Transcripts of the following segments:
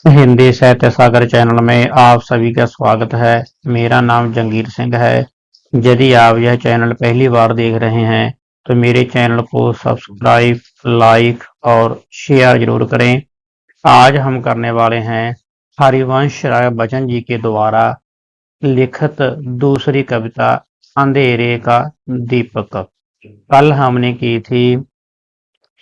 हिंदी साहित्य सागर चैनल में आप सभी का स्वागत है। मेरा नाम जंगीर सिंह है। यदि आप यह चैनल पहली बार देख रहे हैं तो मेरे चैनल को सब्सक्राइब, लाइक और शेयर जरूर करें। आज हम करने वाले हैं हरिवंश राय बच्चन जी के द्वारा लिखित दूसरी कविता अंधेरे का दीपक। कल हमने की थी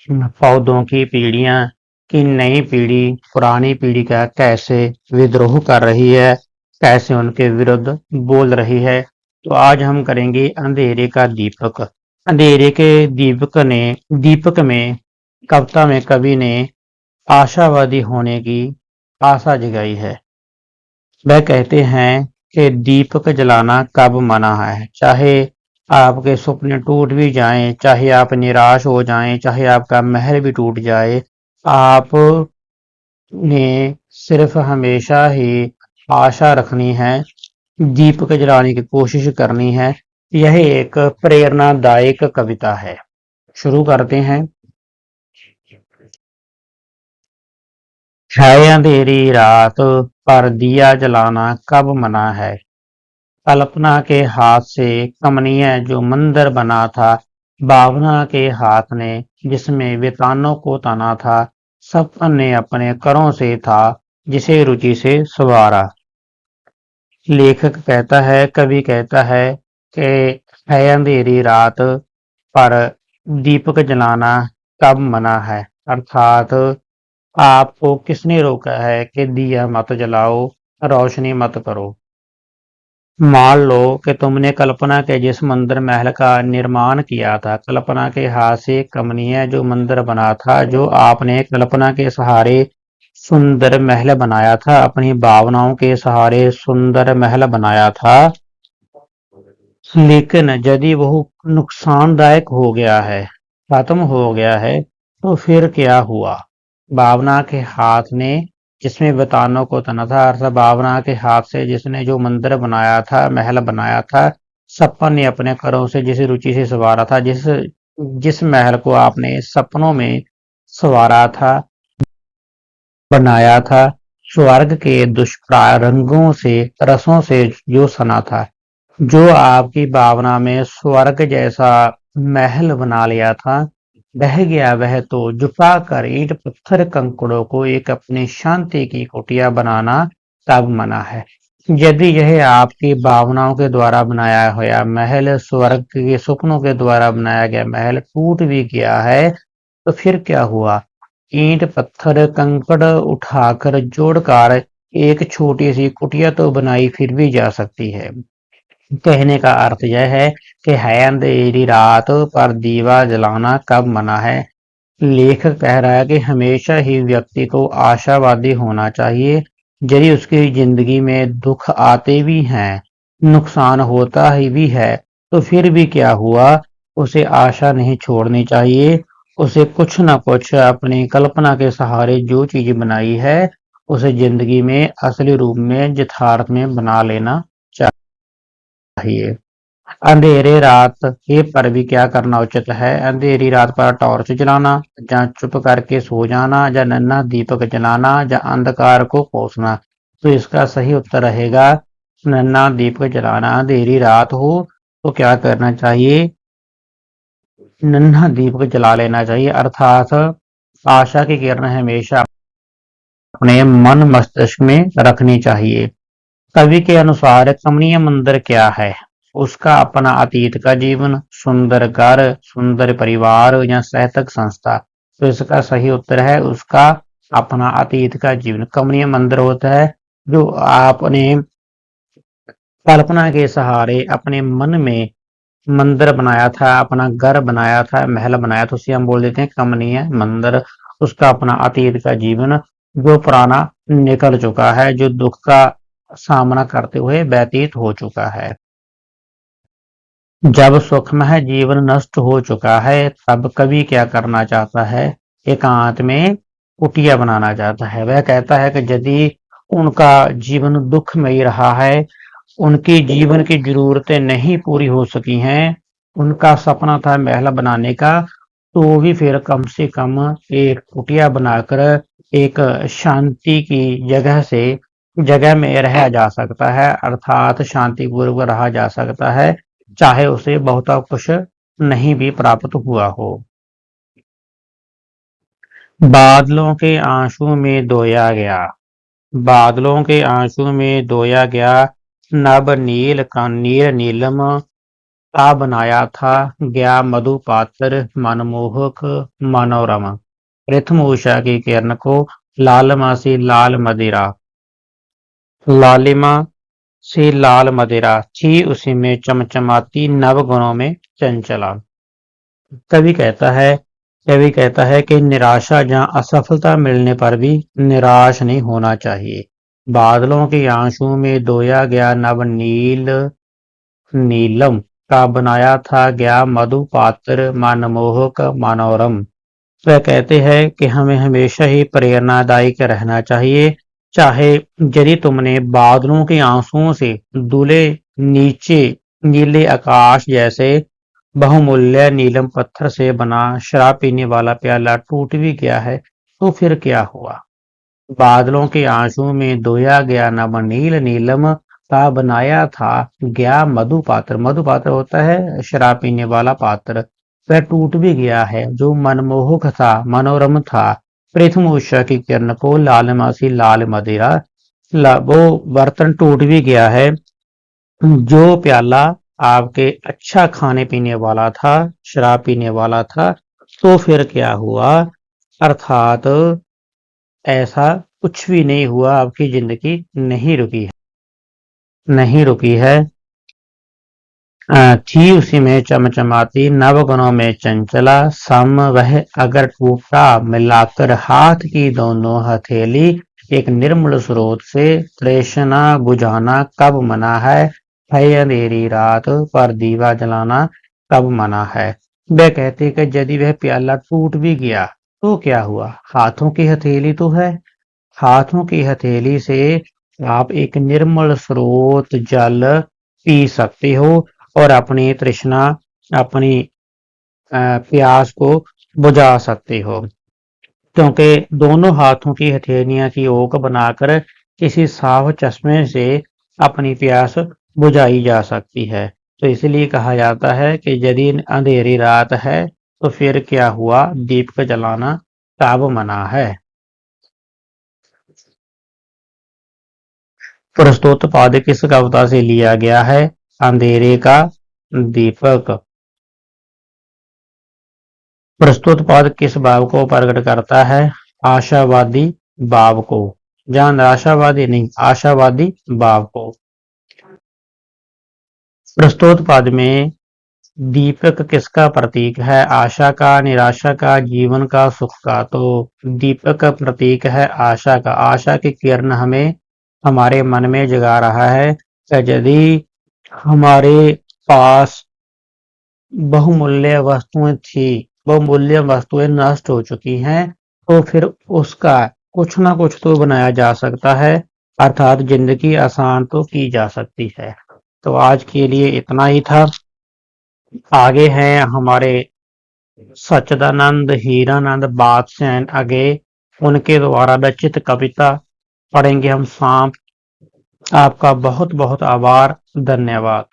पौधों की पीढ़ियां कि नई पीढ़ी पुरानी पीढ़ी का कैसे विद्रोह कर रही है, कैसे उनके विरुद्ध बोल रही है। तो आज हम करेंगे अंधेरे का दीपक। अंधेरे के दीपक में कविता में कवि ने आशावादी होने की आशा जगाई है। वह कहते हैं कि दीपक जलाना कब मना है, चाहे आपके सपने टूट भी जाएं, चाहे आप निराश हो जाएं, चाहे आपका महल भी टूट जाए, आपने सिर्फ हमेशा ही आशा रखनी है, दीपक जलाने की कोशिश करनी है। यह एक प्रेरणादायक कविता है। शुरू करते हैं। है अंधेरी रात पर दिया जलाना कब मना है। कल्पना के हाथ से कमनीय जो मंदिर बना था, भावना के हाथ ने जिसमें वितानों को तना था, सपन ने अपने करों से था जिसे रुचि से संवारा। लेखक कहता है, कवि कहता है कि है अंधेरी रात पर दीपक जलाना कब मना है, अर्थात आपको किसने रोका है कि दिया मत जलाओ, रोशनी मत करो। मान लो कि तुमने कल्पना के जिस मंदिर महल का निर्माण किया था, कल्पना के हाथ से कमनीय जो मंदिर बना था, जो आपने कल्पना के सहारे सुंदर महल बनाया था, अपनी भावनाओं के सहारे सुंदर महल बनाया था, लेकिन यदि वह नुकसानदायक हो गया है, खत्म हो गया है, तो फिर क्या हुआ। भावना के हाथ ने जिसमें वितानों को तना था, अर्थात भावना के हाथ से जिसने जो मंदिर बनाया था, महल बनाया था, सपन ने अपने करों से जिस रुचि से संवारा था, जिस जिस महल को आपने सपनों में संवारा था, बनाया था, स्वर्ग के दुष्प्राय रंगों से, रसों से जो सना था, जो आपकी भावना में स्वर्ग जैसा महल बना लिया था, बह गया वह तो झुका कर ईंट पत्थर कंकड़ों को एक अपनी शांति की कुटिया बनाना तब मना है। यदि यह आपकी भावनाओं के द्वारा बनाया हुआ महल, स्वर्ग के सपनों के द्वारा बनाया गया महल टूट भी गया है, तो फिर क्या हुआ। ईंट पत्थर कंकड़ उठाकर जोड़कर एक छोटी सी कुटिया तो बनाई फिर भी जा सकती है। कहने का अर्थ यह है कि है अंधेरी रात पर दीवा जलाना कब मना है। लेखक कह रहा है कि हमेशा ही व्यक्ति को आशावादी होना चाहिए। यदि उसकी जिंदगी में दुख आते भी हैं, नुकसान होता ही भी है, तो फिर भी क्या हुआ, उसे आशा नहीं छोड़नी चाहिए। उसे कुछ न कुछ अपनी कल्पना के सहारे जो चीज बनाई है, उसे जिंदगी में असली रूप में यथार्थ में बना लेना चाहिए। अंधेरे रात के पर भी क्या करना उचित है। अंधेरी रात पर टॉर्च जलाना, या चुप करके सो जाना, या नन्हा दीपक जलाना, या अंधकार को कोसना। तो इसका सही उत्तर रहेगा नन्हा दीपक जलाना। अंधेरी रात हो तो क्या करना चाहिए, नन्हा दीपक जला लेना चाहिए, अर्थात आशा की किरण हमेशा अपने मन मस्तिष्क में रखनी चाहिए। कवि के अनुसार कमनीय मंदिर क्या है, उसका अपना अतीत का जीवन, सुंदर घर, सुंदर परिवार या साहित्यिक संस्था। तो इसका सही उत्तर है उसका अपना अतीत का जीवन। कमनीय मंदिर होता है जो आपने कल्पना के सहारे अपने मन में मंदिर बनाया था, अपना घर बनाया था, महल बनाया था, उसे हम बोल देते हैं कमनीय मंदिर। उसका अपना अतीत का जीवन जो पुराना निकल चुका है, जो दुख का सामना करते हुए व्यतीत हो चुका है। जब सुखमय जीवन नष्ट हो चुका है, तब कवि क्या करना चाहता है, एकांत में कुटिया बनाना चाहता है। वह कहता है कि यदि उनका जीवन दुखमयी रहा है, उनकी जीवन की जरूरतें नहीं पूरी हो सकी हैं, उनका सपना था महल बनाने का, तो भी फिर कम से कम एक कुटिया बनाकर एक शांति की जगह में रहा जा सकता है, अर्थात शांतिपूर्वक रहा जा सकता है, चाहे उसे बहुता कुछ नहीं भी प्राप्त हुआ हो। बादलों के आंसू में धोया गया। बादलों के आंसू में धोया गया नभ नील का नील नीलम का बनाया था गया मधु पात्र मनमोहक मनोरमा। प्रथम उषा की किरण को लालिमा सी लाल मदिरा लालिमा से लाल मदिरा थी उसी में चमचमाती नव गुणों में चंचला। कवि कहता है कवि कहता है कि निराशा जहाँ असफलता मिलने पर भी निराश नहीं होना चाहिए। बादलों के आंसू में धोया गया नव नीलम का बनाया था गया मधु पात्र मनमोहक मनोरम। वह कहते हैं कि हमें हमेशा ही प्रेरणादायक रहना चाहिए, चाहे यदि तुमने बादलों के आंसुओं से धुले नीचे नीले आकाश जैसे बहुमूल्य नीलम पत्थर से बना शराब पीने वाला प्याला टूट भी गया है, तो फिर क्या हुआ। बादलों के आंसू में धोया गया नवनील नीलम का बनाया था गया मधुपात्र होता है शराब पीने वाला पात्र। वह टूट भी गया है जो मनमोहक था मनोरम था। प्रथम उषा की किरण को लालमासी लाल मदिरा वो बर्तन टूट भी गया है जो प्याला आपके अच्छा खाने पीने वाला था, शराब पीने वाला था, तो फिर क्या हुआ। अर्थात ऐसा कुछ भी नहीं हुआ, आपकी जिंदगी नहीं रुकी है। थी उसी में चमचमाती नवगुणों में चंचला सम वह अगर टूटा मिलाकर हाथ की दोनों हथेली एक निर्मल स्रोत से तृष्णा बुझाना कब मना है अंधेरी रात पर दीवा जलाना कब मना है। वह कहते कि यदि वह प्याला टूट भी गया तो क्या हुआ, हाथों की हथेली तो है। हाथों की हथेली से आप एक निर्मल स्रोत जल पी सकते हो और अपनी तृष्णा अपनी प्यास को बुझा सकते हो, क्योंकि दोनों हाथों की हथेलियां की ओक बनाकर किसी साफ चश्मे से अपनी प्यास बुझाई जा सकती है। तो इसलिए कहा जाता है कि यदि अंधेरी रात है तो फिर क्या हुआ, दीप जलाना कब मना है। प्रस्तुत पद किस कविता से लिया गया है। अंधेरे का दीपक। प्रस्तुत पद किस भाव को प्रकट करता है। आशावादी भाव को। जहां निराशावादी नहीं, आशावादी भाव को। प्रस्तुत पद में दीपक किसका प्रतीक है। आशा का, निराशा का, जीवन का, सुख का। तो दीपक का प्रतीक है आशा का। आशा की किरण हमें हमारे मन में जगा रहा है कि यदि हमारे पास बहुमूल्य वस्तुएं नष्ट हो चुकी हैं, तो फिर उसका कुछ ना कुछ तो बनाया जा सकता है, अर्थात जिंदगी आसान तो की जा सकती है। तो आज के लिए इतना ही था। आगे हैं हमारे सच्चिदानंद हीरानंद बादशाह आगे उनके द्वारा रचित कविता पढ़ेंगे हम शाम। आपका बहुत बहुत आभार, धन्यवाद।